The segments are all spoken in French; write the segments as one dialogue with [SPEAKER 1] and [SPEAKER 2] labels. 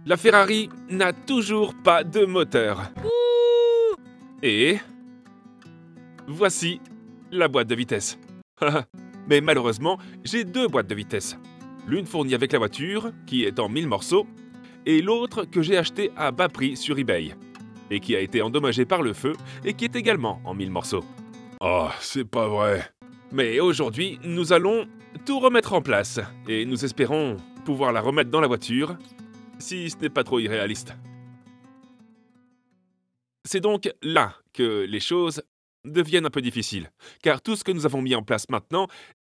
[SPEAKER 1] La Ferrari n'a toujours pas de moteur. Et voici la boîte de vitesse. Mais malheureusement, j'ai deux boîtes de vitesse. L'une fournie avec la voiture, qui est en 1000 morceaux, et l'autre que j'ai achetée à bas prix sur eBay, et qui a été endommagée par le feu, et qui est également en 1000 morceaux. Oh, c'est pas vrai. Mais aujourd'hui, nous allons tout remettre en place, et nous espérons pouvoir la remettre dans la voiture, si ce n'est pas trop irréaliste. C'est donc là que les choses deviennent un peu difficiles, car tout ce que nous avons mis en place maintenant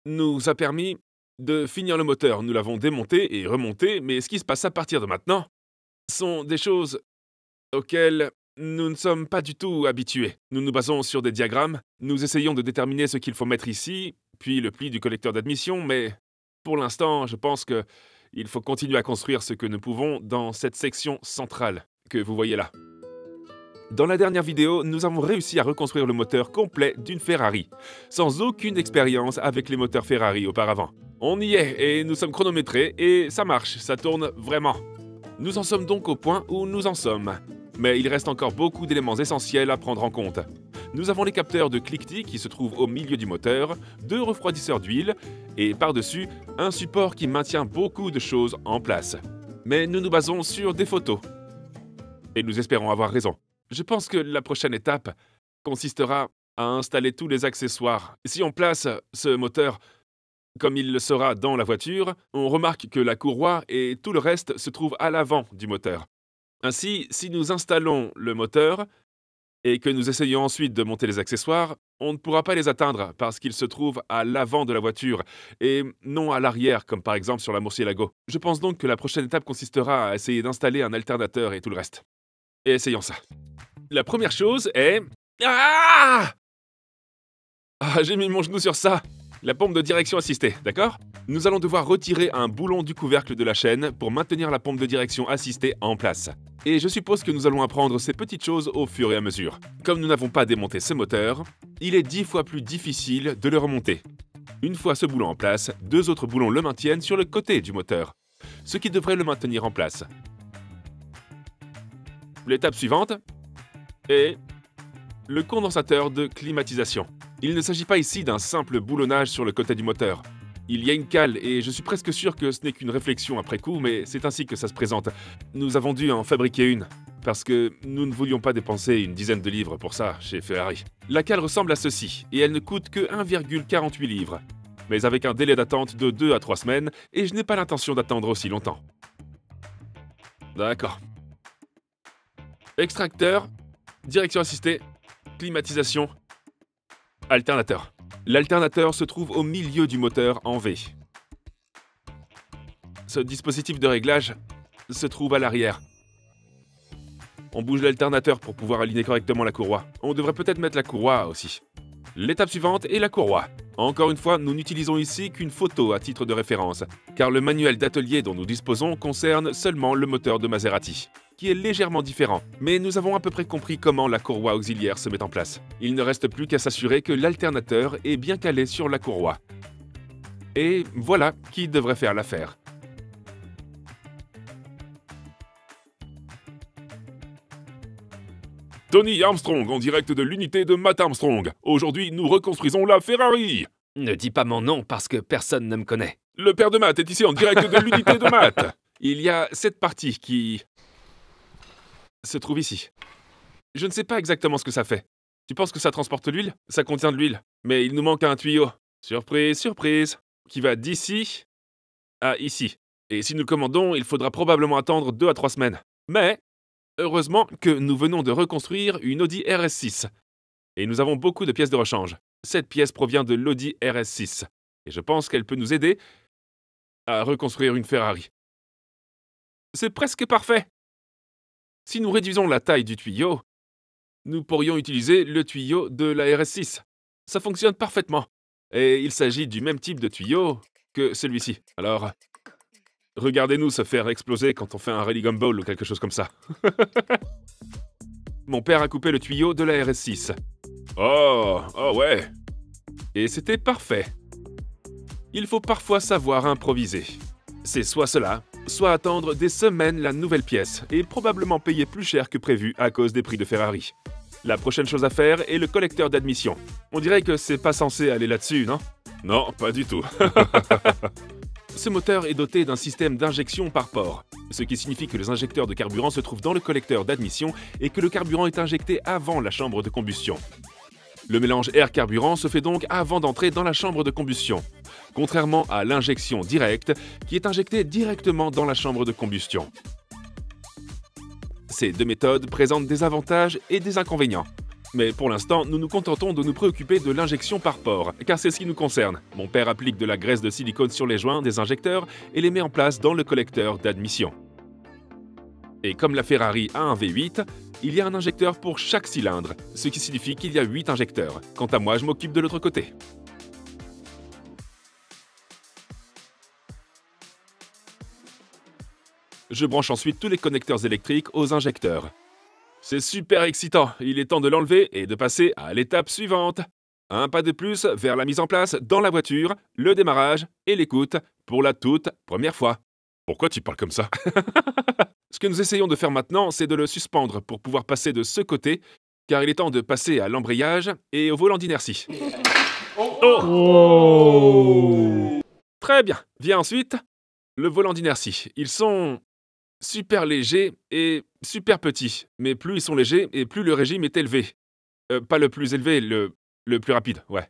[SPEAKER 1] nous a permis de finir le moteur. Nous l'avons démonté et remonté, mais ce qui se passe à partir de maintenant sont des choses auxquelles nous ne sommes pas du tout habitués. Nous nous basons sur des diagrammes, nous essayons de déterminer ce qu'il faut mettre ici, puis le pli du collecteur d'admission, mais pour l'instant, je pense qu'il faut continuer à construire ce que nous pouvons dans cette section centrale que vous voyez là. Dans la dernière vidéo, nous avons réussi à reconstruire le moteur complet d'une Ferrari, sans aucune expérience avec les moteurs Ferrari auparavant. On y est et nous sommes chronométrés et ça marche, ça tourne vraiment. Nous en sommes donc au point où nous en sommes. Mais il reste encore beaucoup d'éléments essentiels à prendre en compte. Nous avons les capteurs de cliquetis qui se trouvent au milieu du moteur, deux refroidisseurs d'huile et par-dessus, un support qui maintient beaucoup de choses en place. Mais nous nous basons sur des photos. Et nous espérons avoir raison. Je pense que la prochaine étape consistera à installer tous les accessoires. Si on place ce moteur comme il le sera dans la voiture, on remarque que la courroie et tout le reste se trouvent à l'avant du moteur. Ainsi, si nous installons le moteur et que nous essayons ensuite de monter les accessoires, on ne pourra pas les atteindre parce qu'ils se trouvent à l'avant de la voiture et non à l'arrière, comme par exemple sur la Murcielago. Je pense donc que la prochaine étape consistera à essayer d'installer un alternateur et tout le reste. Et essayons ça. La première chose est... Ah, j'ai mis mon genou sur ça. La pompe de direction assistée, d'accord? Nous allons devoir retirer un boulon du couvercle de la chaîne pour maintenir la pompe de direction assistée en place. Et je suppose que nous allons apprendre ces petites choses au fur et à mesure. Comme nous n'avons pas démonté ce moteur, il est 10 fois plus difficile de le remonter. Une fois ce boulon en place, deux autres boulons le maintiennent sur le côté du moteur, ce qui devrait le maintenir en place. L'étape suivante est le condensateur de climatisation. Il ne s'agit pas ici d'un simple boulonnage sur le côté du moteur. Il y a une cale et je suis presque sûr que ce n'est qu'une réflexion après coup, mais c'est ainsi que ça se présente. Nous avons dû en fabriquer une, parce que nous ne voulions pas dépenser une dizaine de livres pour ça chez Ferrari. La cale ressemble à ceci, et elle ne coûte que 1,48 livres, mais avec un délai d'attente de 2 à 3 semaines, et je n'ai pas l'intention d'attendre aussi longtemps. D'accord. Extracteur, direction assistée, climatisation, alternateur. L'alternateur se trouve au milieu du moteur en V. Ce dispositif de réglage se trouve à l'arrière. On bouge l'alternateur pour pouvoir aligner correctement la courroie. On devrait peut-être mettre la courroie aussi. L'étape suivante est la courroie. Encore une fois, nous n'utilisons ici qu'une photo à titre de référence, car le manuel d'atelier dont nous disposons concerne seulement le moteur de Maserati, qui est légèrement différent, mais nous avons à peu près compris comment la courroie auxiliaire se met en place. Il ne reste plus qu'à s'assurer que l'alternateur est bien calé sur la courroie. Et voilà qui devrait faire l'affaire. Tony Armstrong en direct de l'unité de Matt Armstrong. Aujourd'hui, nous reconstruisons la Ferrari.
[SPEAKER 2] Ne dis pas mon nom parce que personne ne me connaît.
[SPEAKER 1] Le père de Matt est ici en direct de l'unité de Matt. Il y a cette partie qui se trouve ici. Je ne sais pas exactement ce que ça fait. Tu penses que ça transporte l'huile? Ça contient de l'huile. Mais il nous manque un tuyau. Surprise, surprise. Qui va d'ici à ici. Et si nous le commandons, il faudra probablement attendre 2 à 3 semaines. Mais heureusement que nous venons de reconstruire une Audi RS6. Et nous avons beaucoup de pièces de rechange. Cette pièce provient de l'Audi RS6. Et je pense qu'elle peut nous aider à reconstruire une Ferrari. C'est presque parfait. Si nous réduisons la taille du tuyau, nous pourrions utiliser le tuyau de la RS6. Ça fonctionne parfaitement. Et il s'agit du même type de tuyau que celui-ci. Alors, regardez-nous se faire exploser quand on fait un rallye gumball ou quelque chose comme ça. Mon père a coupé le tuyau de la RS6. Oh ouais. Et c'était parfait. Il faut parfois savoir improviser. C'est soit cela, soit attendre des semaines la nouvelle pièce, et probablement payer plus cher que prévu à cause des prix de Ferrari. La prochaine chose à faire est le collecteur d'admission. On dirait que c'est pas censé aller là-dessus, non? Non, pas du tout. Ce moteur est doté d'un système d'injection par port, ce qui signifie que les injecteurs de carburant se trouvent dans le collecteur d'admission et que le carburant est injecté avant la chambre de combustion. Le mélange air-carburant se fait donc avant d'entrer dans la chambre de combustion, contrairement à l'injection directe qui est injectée directement dans la chambre de combustion. Ces deux méthodes présentent des avantages et des inconvénients. Mais pour l'instant, nous nous contentons de nous préoccuper de l'injection par port, car c'est ce qui nous concerne. Mon père applique de la graisse de silicone sur les joints des injecteurs et les met en place dans le collecteur d'admission. Et comme la Ferrari a un V8, il y a un injecteur pour chaque cylindre, ce qui signifie qu'il y a 8 injecteurs. Quant à moi, je m'occupe de l'autre côté. Je branche ensuite tous les connecteurs électriques aux injecteurs. C'est super excitant, il est temps de l'enlever et de passer à l'étape suivante. Un pas de plus vers la mise en place dans la voiture, le démarrage et l'écoute pour la toute première fois. Pourquoi tu parles comme ça? Ce que nous essayons de faire maintenant, c'est de le suspendre pour pouvoir passer de ce côté, car il est temps de passer à l'embrayage et au volant d'inertie. Oh! Très bien, vient ensuite le volant d'inertie. Ils sont super légers et super petits, mais plus ils sont légers et plus le régime est élevé. Pas le plus élevé, le plus rapide, ouais.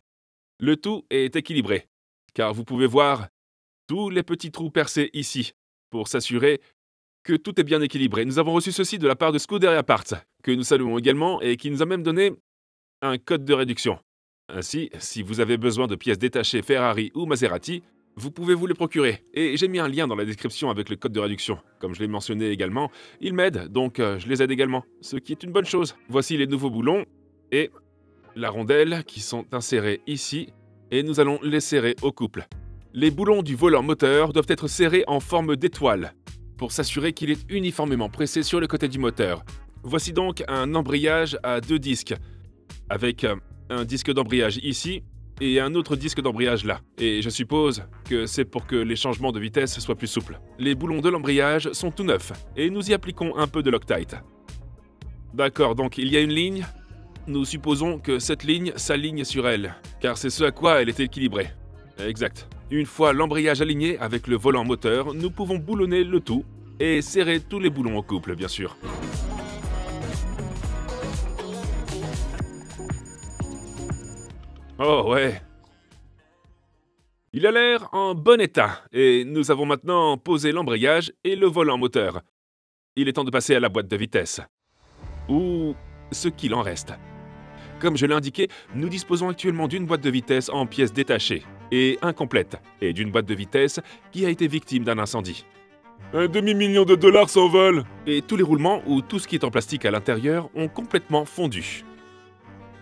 [SPEAKER 1] Le tout est équilibré, car vous pouvez voir tous les petits trous percés ici, pour s'assurer que tout est bien équilibré. Nous avons reçu ceci de la part de Scuderia Parts, que nous saluons également et qui nous a même donné un code de réduction. Ainsi, si vous avez besoin de pièces détachées Ferrari ou Maserati, vous pouvez vous les procurer. Et j'ai mis un lien dans la description avec le code de réduction. Comme je l'ai mentionné également, ils m'aident, donc je les aide également, ce qui est une bonne chose. Voici les nouveaux boulons et la rondelle qui sont insérés ici, et nous allons les serrer au couple. Les boulons du volant moteur doivent être serrés en forme d'étoile, pour s'assurer qu'il est uniformément pressé sur le côté du moteur. Voici donc un embrayage à 2 disques, avec un disque d'embrayage ici, et un autre disque d'embrayage là. Et je suppose que c'est pour que les changements de vitesse soient plus souples. Les boulons de l'embrayage sont tout neufs, et nous y appliquons un peu de Loctite. D'accord, donc il y a une ligne. Nous supposons que cette ligne s'aligne sur elle, car c'est ce à quoi elle est équilibrée. Exact. Une fois l'embrayage aligné avec le volant moteur, nous pouvons boulonner le tout, et serrer tous les boulons au couple, bien sûr. Oh ouais. Il a l'air en bon état, et nous avons maintenant posé l'embrayage et le volant moteur. Il est temps de passer à la boîte de vitesse. Ou ce qu'il en reste. Comme je l'ai indiqué, nous disposons actuellement d'une boîte de vitesse en pièces détachées et incomplète, et d'une boîte de vitesse qui a été victime d'un incendie. $1 demi-million s'envole! Et tous les roulements ou tout ce qui est en plastique à l'intérieur ont complètement fondu.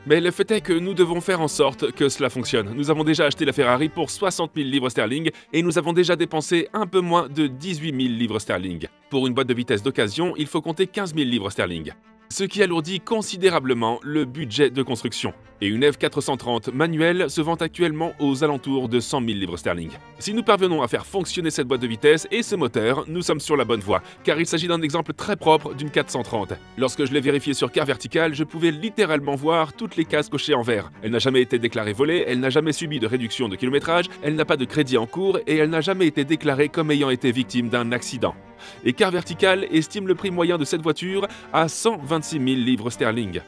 [SPEAKER 1] Mais le fait est que nous devons faire en sorte que cela fonctionne. Nous avons déjà acheté la Ferrari pour 60 000 livres sterling et nous avons déjà dépensé un peu moins de 18 000 livres sterling. Pour une boîte de vitesse d'occasion, il faut compter 15 000 livres sterling. Ce qui alourdit considérablement le budget de construction. Et une F430 manuelle se vend actuellement aux alentours de 100 000 livres sterling. Si nous parvenons à faire fonctionner cette boîte de vitesse et ce moteur, nous sommes sur la bonne voie, car il s'agit d'un exemple très propre d'une 430. Lorsque je l'ai vérifié sur Car Vertical, je pouvais littéralement voir toutes les cases cochées en vert. Elle n'a jamais été déclarée volée, elle n'a jamais subi de réduction de kilométrage, elle n'a pas de crédit en cours et elle n'a jamais été déclarée comme ayant été victime d'un accident. Et Car Vertical estime le prix moyen de cette voiture à 126 000 livres sterling.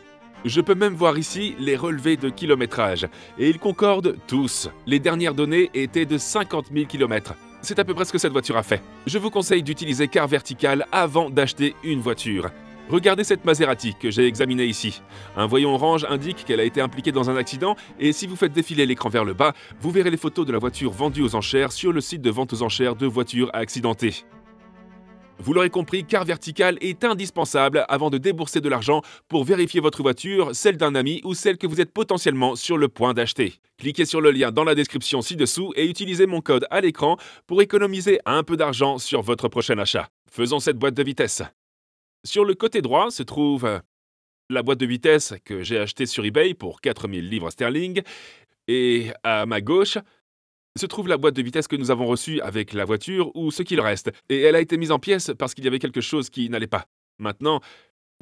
[SPEAKER 1] Je peux même voir ici les relevés de kilométrage, et ils concordent tous. Les dernières données étaient de 50 000 km. C'est à peu près ce que cette voiture a fait. Je vous conseille d'utiliser Car Vertical avant d'acheter une voiture. Regardez cette Maserati que j'ai examinée ici. Un voyant orange indique qu'elle a été impliquée dans un accident, et si vous faites défiler l'écran vers le bas, vous verrez les photos de la voiture vendue aux enchères sur le site de vente aux enchères de voitures accidentées. Vous l'aurez compris, Car Vertical est indispensable avant de débourser de l'argent pour vérifier votre voiture, celle d'un ami ou celle que vous êtes potentiellement sur le point d'acheter. Cliquez sur le lien dans la description ci-dessous et utilisez mon code à l'écran pour économiser un peu d'argent sur votre prochain achat. Faisons cette boîte de vitesse. Sur le côté droit se trouve la boîte de vitesse que j'ai achetée sur eBay pour 4 000 livres sterling et à ma gauche, se trouve la boîte de vitesse que nous avons reçue avec la voiture ou ce qu'il reste, et elle a été mise en pièces parce qu'il y avait quelque chose qui n'allait pas. Maintenant,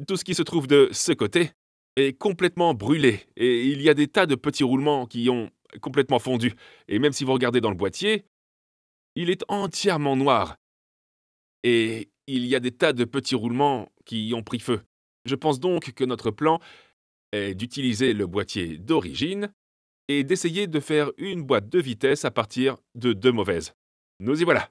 [SPEAKER 1] tout ce qui se trouve de ce côté est complètement brûlé, et il y a des tas de petits roulements qui ont complètement fondu. Et même si vous regardez dans le boîtier, il est entièrement noir. Et il y a des tas de petits roulements qui ont pris feu. Je pense donc que notre plan est d'utiliser le boîtier d'origine et d'essayer de faire une boîte de vitesse à partir de 2 mauvaises. Nous y voilà.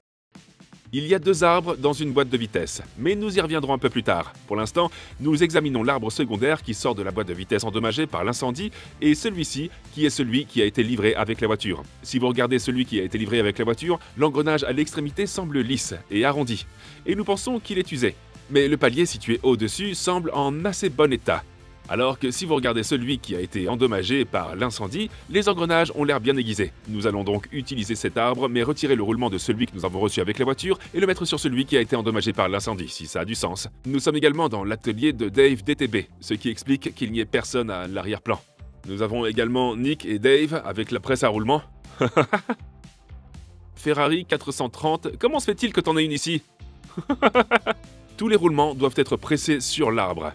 [SPEAKER 1] Il y a 2 arbres dans une boîte de vitesse, mais nous y reviendrons un peu plus tard. Pour l'instant, nous examinons l'arbre secondaire qui sort de la boîte de vitesse endommagée par l'incendie et celui-ci qui est celui qui a été livré avec la voiture. Si vous regardez celui qui a été livré avec la voiture, l'engrenage à l'extrémité semble lisse et arrondi, et nous pensons qu'il est usé. Mais le palier situé au-dessus semble en assez bon état. Alors que si vous regardez celui qui a été endommagé par l'incendie, les engrenages ont l'air bien aiguisés. Nous allons donc utiliser cet arbre, mais retirer le roulement de celui que nous avons reçu avec la voiture et le mettre sur celui qui a été endommagé par l'incendie, si ça a du sens. Nous sommes également dans l'atelier de Dave DTB, ce qui explique qu'il n'y ait personne à l'arrière-plan. Nous avons également Nick et Dave avec la presse à roulement. Ferrari 430, comment se fait-il que t'en aies une ici? Tous les roulements doivent être pressés sur l'arbre.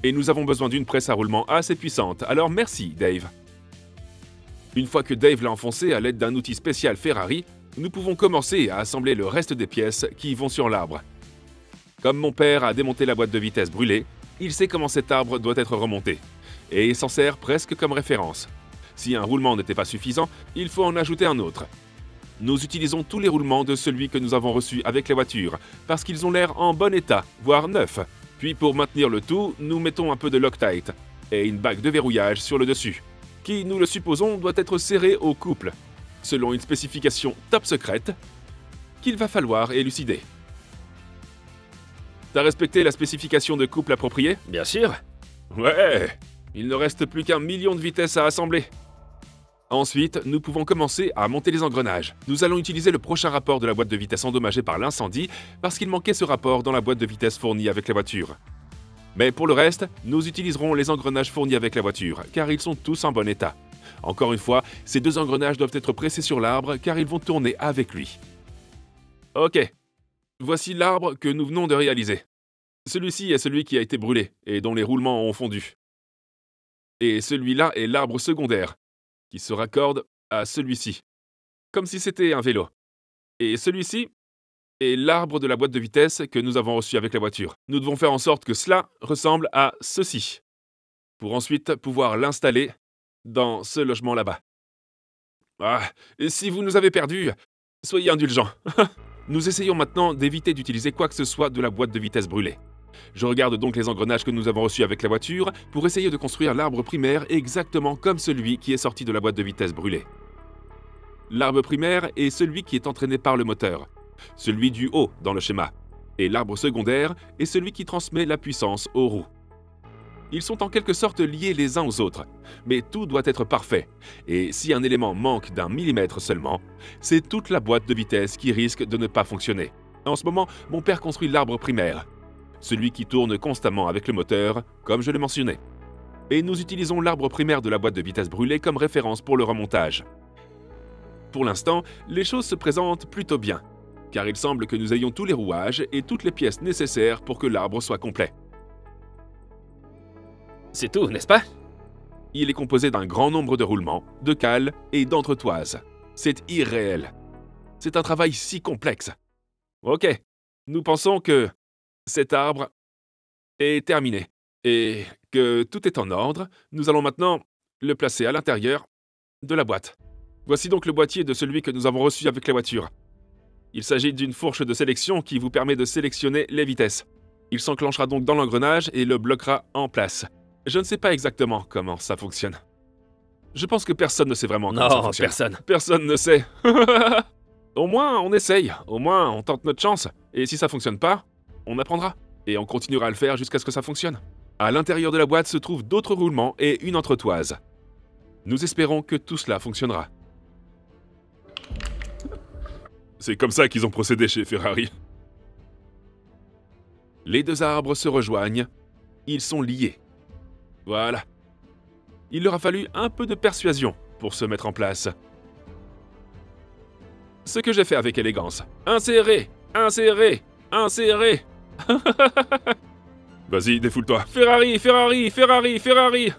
[SPEAKER 1] Et nous avons besoin d'une presse à roulement assez puissante, alors merci Dave. Une fois que Dave l'a enfoncé à l'aide d'un outil spécial Ferrari, nous pouvons commencer à assembler le reste des pièces qui vont sur l'arbre. Comme mon père a démonté la boîte de vitesse brûlée, il sait comment cet arbre doit être remonté, et s'en sert presque comme référence. Si un roulement n'était pas suffisant, il faut en ajouter un autre. Nous utilisons tous les roulements de celui que nous avons reçu avec la voiture, parce qu'ils ont l'air en bon état, voire neufs. Puis pour maintenir le tout, nous mettons un peu de Loctite et une bague de verrouillage sur le dessus, qui, nous le supposons, doit être serré au couple, selon une spécification top secrète qu'il va falloir élucider. T'as respecté la spécification de couple appropriée?
[SPEAKER 2] Bien sûr.
[SPEAKER 1] Ouais! Il ne reste plus qu'1 million de vitesses à assembler. Ensuite, nous pouvons commencer à monter les engrenages. Nous allons utiliser le prochain rapport de la boîte de vitesse endommagée par l'incendie parce qu'il manquait ce rapport dans la boîte de vitesse fournie avec la voiture. Mais pour le reste, nous utiliserons les engrenages fournis avec la voiture car ils sont tous en bon état. Encore une fois, ces 2 engrenages doivent être pressés sur l'arbre car ils vont tourner avec lui. Ok, voici l'arbre que nous venons de réaliser. Celui-ci est celui qui a été brûlé et dont les roulements ont fondu. Et celui-là est l'arbre secondaire, qui se raccorde à celui-ci, comme si c'était un vélo. Et celui-ci est l'arbre de la boîte de vitesse que nous avons reçu avec la voiture. Nous devons faire en sorte que cela ressemble à ceci, pour ensuite pouvoir l'installer dans ce logement là-bas. Ah, et si vous nous avez perdus, soyez indulgents. Nous essayons maintenant d'éviter d'utiliser quoi que ce soit de la boîte de vitesse brûlée. Je regarde donc les engrenages que nous avons reçus avec la voiture pour essayer de construire l'arbre primaire exactement comme celui qui est sorti de la boîte de vitesse brûlée. L'arbre primaire est celui qui est entraîné par le moteur, celui du haut dans le schéma, et l'arbre secondaire est celui qui transmet la puissance aux roues. Ils sont en quelque sorte liés les uns aux autres, mais tout doit être parfait, et si un élément manque d'1 millimètre seulement, c'est toute la boîte de vitesse qui risque de ne pas fonctionner. En ce moment, mon père construit l'arbre primaire, celui qui tourne constamment avec le moteur, comme je le mentionnais. Et nous utilisons l'arbre primaire de la boîte de vitesse brûlée comme référence pour le remontage. Pour l'instant, les choses se présentent plutôt bien, car il semble que nous ayons tous les rouages et toutes les pièces nécessaires pour que l'arbre soit complet.
[SPEAKER 2] C'est tout, n'est-ce pas?
[SPEAKER 1] Il est composé d'un grand nombre de roulements, de cales et d'entretoises. C'est irréel. C'est un travail si complexe. Ok, nous pensons que cet arbre est terminé et que tout est en ordre. Nous allons maintenant le placer à l'intérieur de la boîte. Voici donc le boîtier de celui que nous avons reçu avec la voiture. Il s'agit d'une fourche de sélection qui vous permet de sélectionner les vitesses. Il s'enclenchera donc dans l'engrenage et le bloquera en place. Je ne sais pas exactement comment ça fonctionne. Je pense que personne ne sait vraiment comment ça fonctionne.
[SPEAKER 2] Non, personne.
[SPEAKER 1] Personne ne sait. Au moins, on essaye. Au moins, on tente notre chance. Et si ça fonctionne pas, on apprendra. Et on continuera à le faire jusqu'à ce que ça fonctionne. À l'intérieur de la boîte se trouvent d'autres roulements et une entretoise. Nous espérons que tout cela fonctionnera. C'est comme ça qu'ils ont procédé chez Ferrari. Les 2 arbres se rejoignent. Ils sont liés. Voilà. Il leur a fallu un peu de persuasion, pour se mettre en place. Ce que j'ai fait avec élégance. Insérer, insérer, insérer. Vas-y, défoule-toi. Ferrari, Ferrari, Ferrari, Ferrari.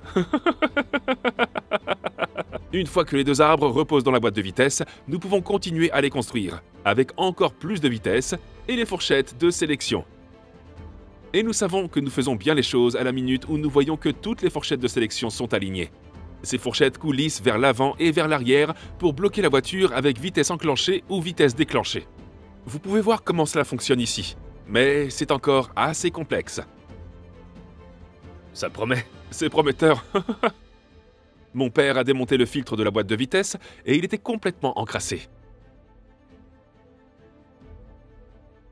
[SPEAKER 1] Une fois que les deux arbres reposent dans la boîte de vitesse, nous pouvons continuer à les construire, avec encore plus de vitesse et les fourchettes de sélection. Et nous savons que nous faisons bien les choses à la minute où nous voyons que toutes les fourchettes de sélection sont alignées. Ces fourchettes coulissent vers l'avant et vers l'arrière pour bloquer la voiture avec vitesse enclenchée ou vitesse déclenchée. Vous pouvez voir comment cela fonctionne ici, mais c'est encore assez complexe.
[SPEAKER 2] Ça promet.
[SPEAKER 1] C'est prometteur. Mon père a démonté le filtre de la boîte de vitesse et il était complètement encrassé.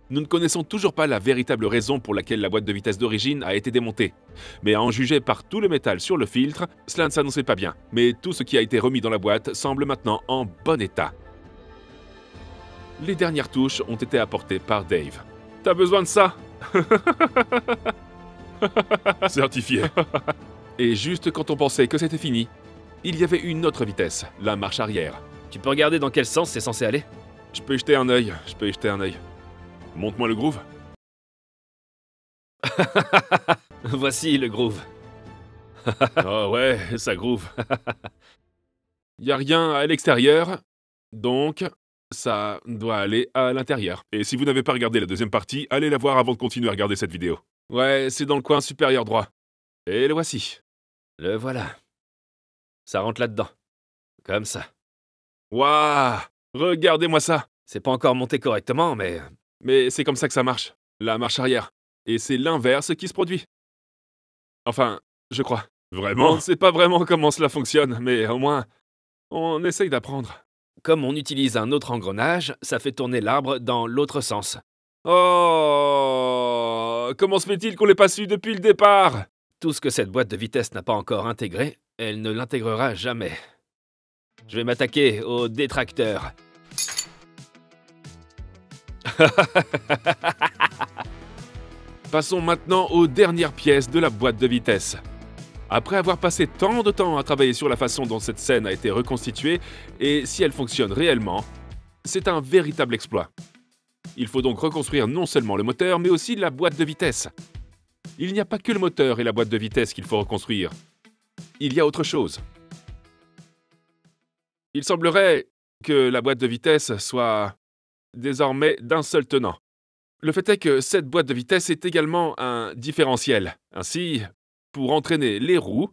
[SPEAKER 1] Nous ne connaissons toujours pas la véritable raison pour laquelle la boîte de vitesse d'origine a été démontée. Mais à en juger par tout le métal sur le filtre, cela ne s'annonçait pas bien. Mais tout ce qui a été remis dans la boîte semble maintenant en bon état. Les dernières touches ont été apportées par Dave. T'as besoin de ça? Certifié. Et juste quand on pensait que c'était fini, il y avait une autre vitesse, la marche arrière.
[SPEAKER 2] Tu peux regarder dans quel sens c'est censé aller?
[SPEAKER 1] Je peux y jeter un œil, Montre-moi le groove.
[SPEAKER 2] Voici le groove.
[SPEAKER 1] Oh ouais, ça groove. Y a rien à l'extérieur, donc ça doit aller à l'intérieur. Et si vous n'avez pas regardé la deuxième partie, allez la voir avant de continuer à regarder cette vidéo. Ouais, c'est dans le coin supérieur droit. Et le voici.
[SPEAKER 2] Le voilà. Ça rentre là-dedans. Comme ça.
[SPEAKER 1] Waouh! Regardez-moi ça!
[SPEAKER 2] C'est pas encore monté correctement, mais...
[SPEAKER 1] Mais c'est comme ça que ça marche, la marche arrière. Et c'est l'inverse qui se produit. Enfin, je crois. Vraiment? On ne sait pas vraiment comment cela fonctionne, mais au moins, on essaye d'apprendre.
[SPEAKER 2] Comme on utilise un autre engrenage, ça fait tourner l'arbre dans l'autre sens.
[SPEAKER 1] Oh! Comment se fait-il qu'on l'ait pas su depuis le départ?
[SPEAKER 2] Tout ce que cette boîte de vitesse n'a pas encore intégré, elle ne l'intégrera jamais. Je vais m'attaquer aux détracteurs.
[SPEAKER 1] Passons maintenant aux dernières pièces de la boîte de vitesse. Après avoir passé tant de temps à travailler sur la façon dont cette scène a été reconstituée et si elle fonctionne réellement, c'est un véritable exploit. Il faut donc reconstruire non seulement le moteur, mais aussi la boîte de vitesse. Il n'y a pas que le moteur et la boîte de vitesse qu'il faut reconstruire. Il y a autre chose. Il semblerait que la boîte de vitesse soit désormais d'un seul tenant. Le fait est que cette boîte de vitesse est également un différentiel. Ainsi, pour entraîner les roues,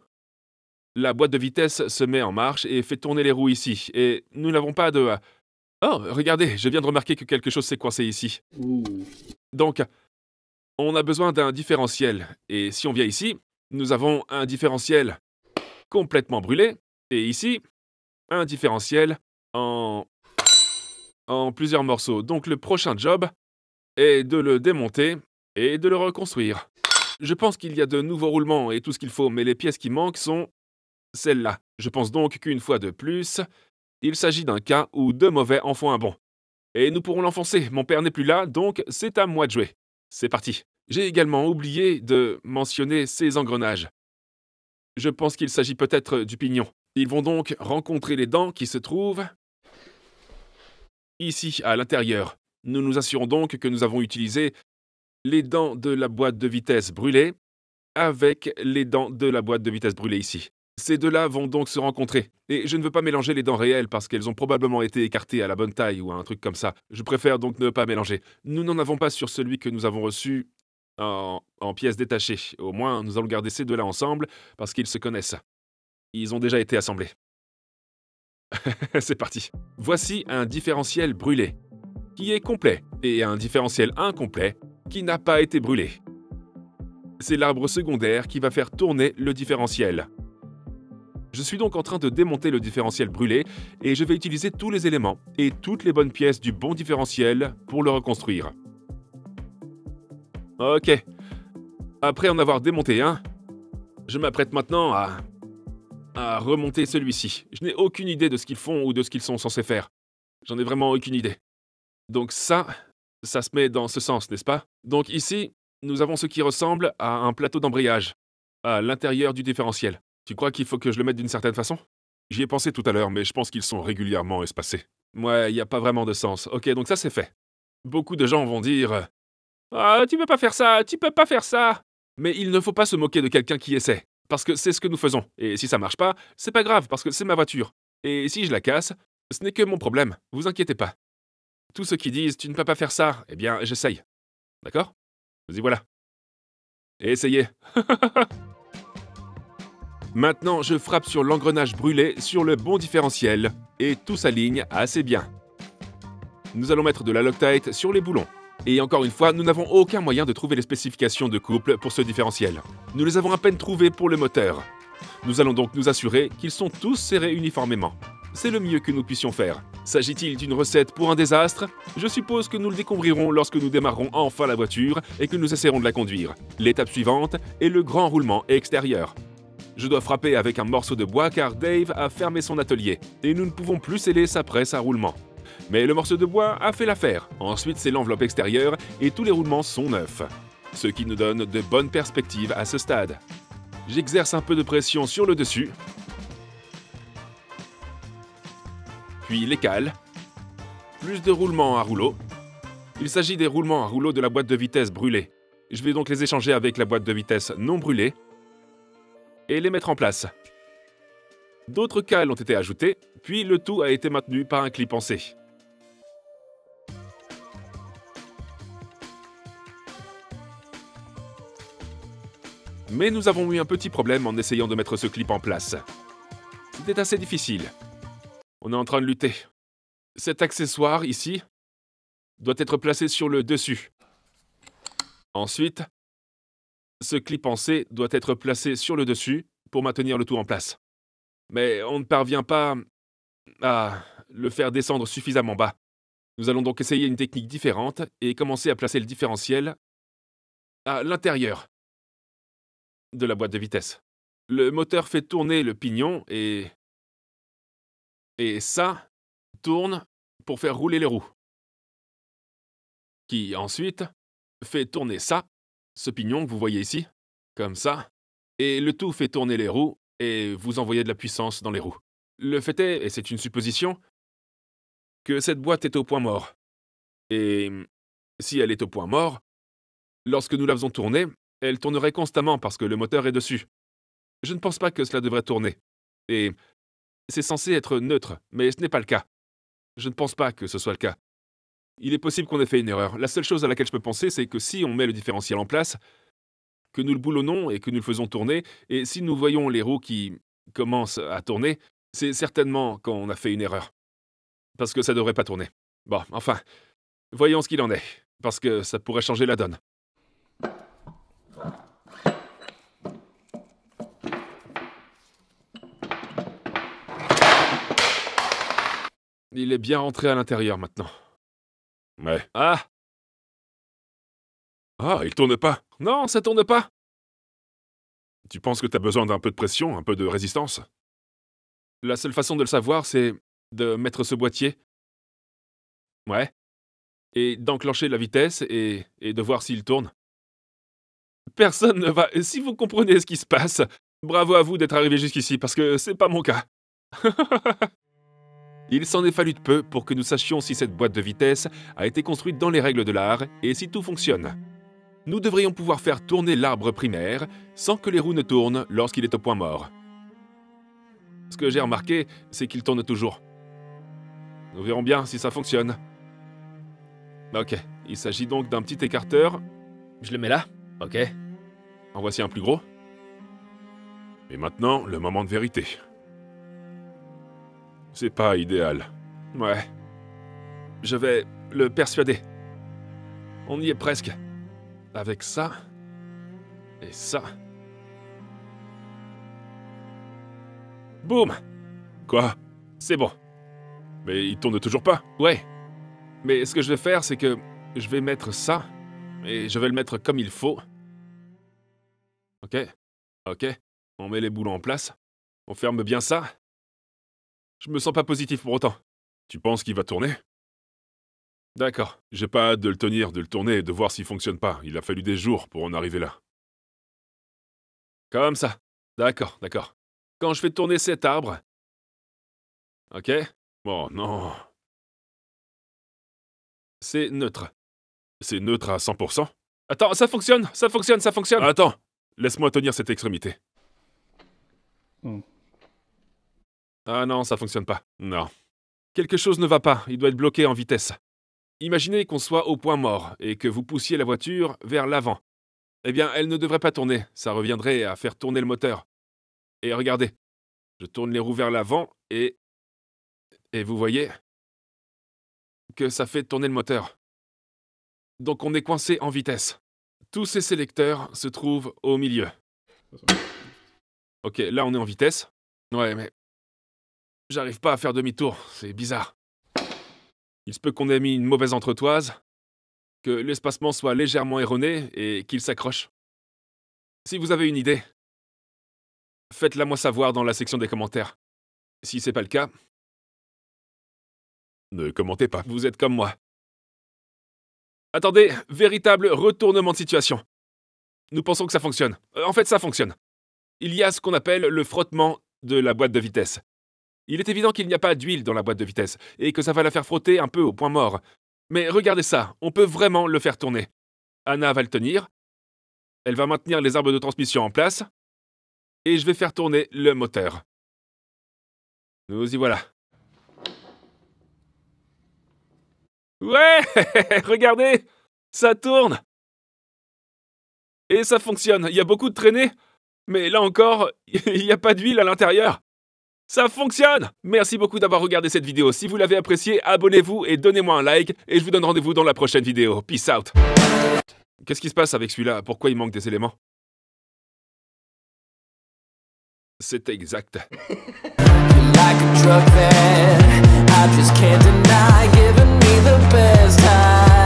[SPEAKER 1] la boîte de vitesse se met en marche et fait tourner les roues ici. Et nous n'avons pas de... Oh, regardez, je viens de remarquer que quelque chose s'est coincé ici. Donc, on a besoin d'un différentiel. Et si on vient ici, nous avons un différentiel complètement brûlé. Et ici, un différentiel en plusieurs morceaux. Donc le prochain job est de le démonter et de le reconstruire. Je pense qu'il y a de nouveaux roulements et tout ce qu'il faut, mais les pièces qui manquent sont celles-là. Je pense donc qu'une fois de plus, il s'agit d'un cas où deux mauvais en font un bon. Et nous pourrons l'enfoncer. Mon père n'est plus là, donc c'est à moi de jouer. C'est parti. J'ai également oublié de mentionner ces engrenages. Je pense qu'il s'agit peut-être du pignon. Ils vont donc rencontrer les dents qui se trouvent ici, à l'intérieur. Nous nous assurons donc que nous avons utilisé les dents de la boîte de vitesse brûlée avec les dents de la boîte de vitesse brûlée ici. Ces deux-là vont donc se rencontrer. Et je ne veux pas mélanger les dents réelles parce qu'elles ont probablement été écartées à la bonne taille ou un truc comme ça. Je préfère donc ne pas mélanger. Nous n'en avons pas sur celui que nous avons reçu en pièces détachées. Au moins, nous allons garder ces deux-là ensemble parce qu'ils se connaissent. Ils ont déjà été assemblés. C'est parti. Voici un différentiel brûlé, qui est complet, et un différentiel incomplet, qui n'a pas été brûlé. C'est l'arbre secondaire qui va faire tourner le différentiel. Je suis donc en train de démonter le différentiel brûlé, et je vais utiliser tous les éléments et toutes les bonnes pièces du bon différentiel pour le reconstruire. Ok. Après en avoir démonté un, je m'apprête maintenant à remonter celui-ci. Je n'ai aucune idée de ce qu'ils font ou de ce qu'ils sont censés faire. J'en ai vraiment aucune idée. Donc ça se met dans ce sens, n'est-ce pas? Donc ici, nous avons ce qui ressemble à un plateau d'embrayage, à l'intérieur du différentiel. Tu crois qu'il faut que je le mette d'une certaine façon? J'y ai pensé tout à l'heure, mais je pense qu'ils sont régulièrement espacés. Ouais, il n'y a pas vraiment de sens. Ok, donc ça c'est fait. Beaucoup de gens vont dire Ah, tu peux pas faire ça, tu peux pas faire ça. Mais il ne faut pas se moquer de quelqu'un qui essaie. Parce que c'est ce que nous faisons. Et si ça marche pas, c'est pas grave, parce que c'est ma voiture. Et si je la casse, ce n'est que mon problème. Vous inquiétez pas. Tous ceux qui disent tu ne peux pas faire ça, eh bien, j'essaye. D'accord? Vas-y, voilà. Et essayez. Maintenant, je frappe sur l'engrenage brûlé sur le bon différentiel. Et tout s'aligne assez bien. Nous allons mettre de la Loctite sur les boulons. Et encore une fois, nous n'avons aucun moyen de trouver les spécifications de couple pour ce différentiel. Nous les avons à peine trouvées pour le moteur. Nous allons donc nous assurer qu'ils sont tous serrés uniformément. C'est le mieux que nous puissions faire. S'agit-il d'une recette pour un désastre? Je suppose que nous le découvrirons lorsque nous démarrerons enfin la voiture et que nous essaierons de la conduire. L'étape suivante est le grand roulement extérieur. Je dois frapper avec un morceau de bois car Dave a fermé son atelier et nous ne pouvons plus sceller sa presse à roulement. Mais le morceau de bois a fait l'affaire. Ensuite, c'est l'enveloppe extérieure et tous les roulements sont neufs. Ce qui nous donne de bonnes perspectives à ce stade. J'exerce un peu de pression sur le dessus. Puis les cales. Plus de roulements à rouleau. Il s'agit des roulements à rouleau de la boîte de vitesse brûlée. Je vais donc les échanger avec la boîte de vitesse non brûlée et les mettre en place. D'autres cales ont été ajoutées, puis le tout a été maintenu par un clip en C. Mais nous avons eu un petit problème en essayant de mettre ce clip en place. C'était assez difficile. On est en train de lutter. Cet accessoire, ici, doit être placé sur le dessus. Ensuite, ce clip en C doit être placé sur le dessus pour maintenir le tout en place. Mais on ne parvient pas à le faire descendre suffisamment bas. Nous allons donc essayer une technique différente et commencer à placer le différentiel à l'intérieur de la boîte de vitesse. Le moteur fait tourner le pignon et ça tourne pour faire rouler les roues. Qui ensuite fait tourner ça, ce pignon que vous voyez ici, comme ça, et le tout fait tourner les roues et vous envoyez de la puissance dans les roues. Le fait est, et c'est une supposition, que cette boîte est au point mort. Et si elle est au point mort, lorsque nous la faisons tourner, elle tournerait constamment parce que le moteur est dessus. Je ne pense pas que cela devrait tourner. Et c'est censé être neutre, mais ce n'est pas le cas. Je ne pense pas que ce soit le cas. Il est possible qu'on ait fait une erreur. La seule chose à laquelle je peux penser, c'est que si on met le différentiel en place, que nous le boulonnons et que nous le faisons tourner, et si nous voyons les roues qui commencent à tourner, c'est certainement qu'on a fait une erreur. Parce que ça ne devrait pas tourner. Bon, enfin, voyons ce qu'il en est, parce que ça pourrait changer la donne. Il est bien rentré à l'intérieur maintenant. Ouais. Ah! Ah, il tourne pas. Non, ça tourne pas. Tu penses que t'as besoin d'un peu de pression, un peu de résistance? La seule façon de le savoir, c'est de mettre ce boîtier. Ouais. Et d'enclencher la vitesse et de voir s'il tourne. Personne ne va... Si vous comprenez ce qui se passe, bravo à vous d'être arrivé jusqu'ici, parce que c'est pas mon cas. Il s'en est fallu de peu pour que nous sachions si cette boîte de vitesse a été construite dans les règles de l'art et si tout fonctionne. Nous devrions pouvoir faire tourner l'arbre primaire sans que les roues ne tournent lorsqu'il est au point mort. Ce que j'ai remarqué, c'est qu'il tourne toujours. Nous verrons bien si ça fonctionne. Ok, il s'agit donc d'un petit écarteur.
[SPEAKER 2] Je le mets là? Ok.
[SPEAKER 1] En voici un plus gros. Et maintenant, le moment de vérité. C'est pas idéal. Ouais. Je vais le persuader. On y est presque. Avec ça. Et ça. Boum! Quoi? C'est bon. Mais il tourne toujours pas. Ouais. Mais ce que je vais faire, c'est que je vais mettre ça. Et je vais le mettre comme il faut. Ok. Ok. On met les boulons en place. On ferme bien ça. Je me sens pas positif pour autant. Tu penses qu'il va tourner? D'accord. J'ai pas hâte de le tenir, de le tourner et de voir s'il fonctionne pas. Il a fallu des jours pour en arriver là. Comme ça. D'accord, d'accord. Quand je fais tourner cet arbre, Ok. Oh non. C'est neutre. C'est neutre à 100%. Attends, ça fonctionne, ça fonctionne, ça fonctionne. Attends, laisse-moi tenir cette extrémité. Ah non, ça fonctionne pas. Non. Quelque chose ne va pas, il doit être bloqué en vitesse. Imaginez qu'on soit au point mort et que vous poussiez la voiture vers l'avant. Eh bien, elle ne devrait pas tourner, ça reviendrait à faire tourner le moteur. Et regardez, je tourne les roues vers l'avant et vous voyez que ça fait tourner le moteur. Donc on est coincé en vitesse. Tous ces sélecteurs se trouvent au milieu. Ok, là on est en vitesse. Ouais, mais j'arrive pas à faire demi-tour, c'est bizarre. Il se peut qu'on ait mis une mauvaise entretoise, que l'espacement soit légèrement erroné et qu'il s'accroche. Si vous avez une idée, faites-la moi savoir dans la section des commentaires. Si c'est pas le cas, ne commentez pas, vous êtes comme moi. Attendez, véritable retournement de situation. Nous pensons que ça fonctionne. En fait, ça fonctionne. Il y a ce qu'on appelle le frottement de la boîte de vitesse. Il est évident qu'il n'y a pas d'huile dans la boîte de vitesse et que ça va la faire frotter un peu au point mort. Mais regardez ça, on peut vraiment le faire tourner. Anna va le tenir. Elle va maintenir les arbres de transmission en place. Et je vais faire tourner le moteur. Nous y voilà. Ouais, regardez, ça tourne. Et ça fonctionne, il y a beaucoup de traînées. Mais là encore, il n'y a pas d'huile à l'intérieur. Ça fonctionne! Merci beaucoup d'avoir regardé cette vidéo. Si vous l'avez appréciée, abonnez-vous et donnez-moi un like. Et je vous donne rendez-vous dans la prochaine vidéo. Peace out. Qu'est-ce qui se passe avec celui-là? Pourquoi il manque des éléments? C'est exact. Like a drug that I just can't deny, giving me the best time.